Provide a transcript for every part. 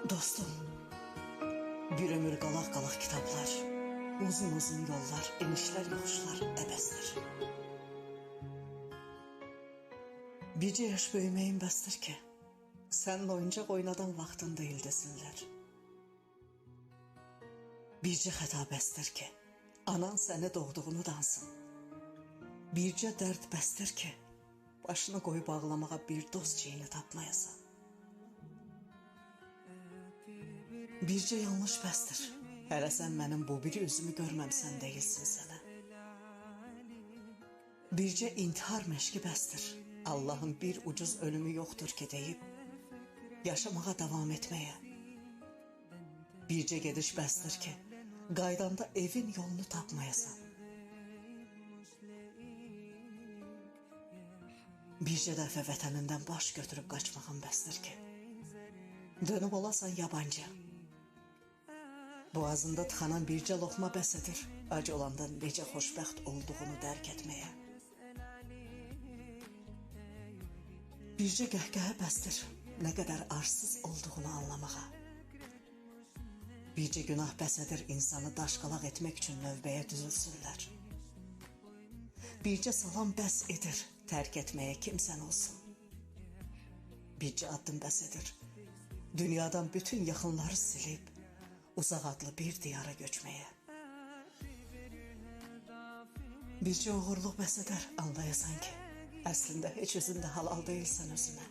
Dostum, bir ömür qalaq-qalaq kitablar, uzun-uzun yollar, enişlər, yoxuşlar, əbəsdir. Bircə yaş böyüməyin bəsdir ki, sənin oyuncaq oynadan vaxtın deyil desinlər. Bircə xəta bəsdir ki, anan səni doğduğunu dansın. Bircə dərd bəsdir ki, başını qoyub ağlamağa bir dost çiyini tapmayasan. Bircə yanlış bəsdir, hələ sən mənim bu bir üzümü görməmsən deyilsin sənə. Bircə intihar məşqi bəsdir, Allahın bir ucuz ölümü yoxdur ki deyib, yaşamağa davam etməyə. Bircə gediş bəsdir ki, qaydanda evin yolunu tapmayasan. Bircə dəfə vətənindən baş götürüb qaçmağın bəsdir ki, dönüb olasan yabancı. Boğazında tıxanan bircə loxma bəs edir, acı olanda necə xoşbəxt olduğunu dərk etməyə. Bircə qəhqəhə bəsdir, nə qədər arsız olduğunu anlamağa. Bircə günah bəs edir insanı daşqalaq etmək üçün növbəyə düzülsünlər. Bircə salam bəs edir, tərk etməyə kimsən olsun. Bircə addım bəs edir, dünyadan bütün yaxınları silib, uzaq adlı bir diyara göçməyə. Bircə uğurluq bəs edər, anlayasan ki, əslində heç özündə halal deyilsən özünə.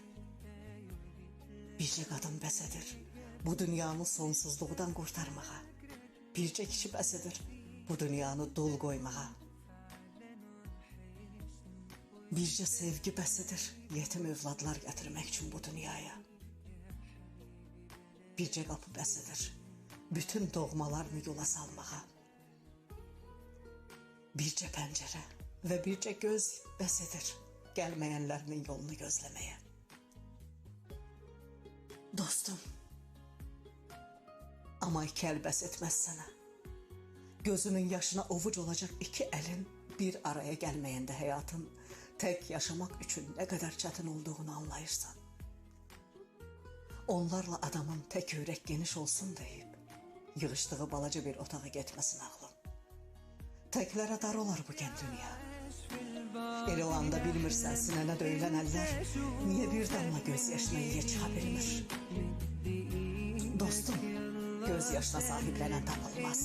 Bircə qadın bəs edir, bu dünyanı sonsuzluqdan qurtarmağa. Bircə kişi bəs edir, bu dünyanı dul qoymağa. Bircə sevgi bəs edir, yetim övladlar gətirmək üçün bu dünyaya. Bircə qapı bəs edir, bütün doğmalarını yola salmağa. Bircə pəncərə və bircə göz bəs edir, gəlməyənlərinin yolunu gözləməyə. Dostum, amma iki əl bəs etməz sənə. Gözünün yaşına ovuc olacaq iki əlin bir araya gəlməyəndə həyatın tək yaşamaq üçün nə qədər çətin olduğunu anlayırsan. Onlarla adamın tək ürək geniş olsun deyib, yığışdığı balaca bir otağa getməsin ağlım. Təklərə dar olar bu gən dünya. Elə o anda bilmirsən sinənə döyülən əllər niyə bir damla göz yaşına iyiyə çıxa bilmir. Dostum, göz yaşına sahiblənən tapılmaz.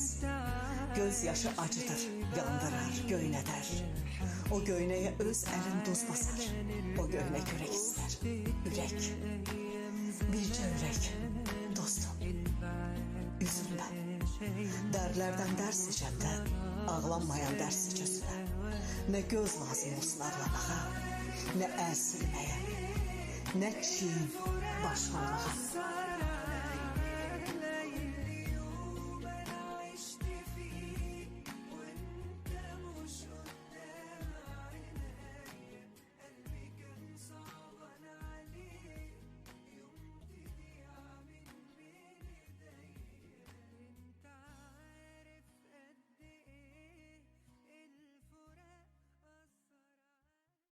Göz yaşı acıdır, yandırar, göynədər. O göynəyə öz əlin duz basar. O göynək ürək istər, ürək. Bircə ürək, dostum, üzülmə. Dərlərdən dərs seçəndə ağlanmayan dərs seç özünə. Nə göz lazım olsun ağlamağa, nə əl silməyə, nə çiyin baş almağa.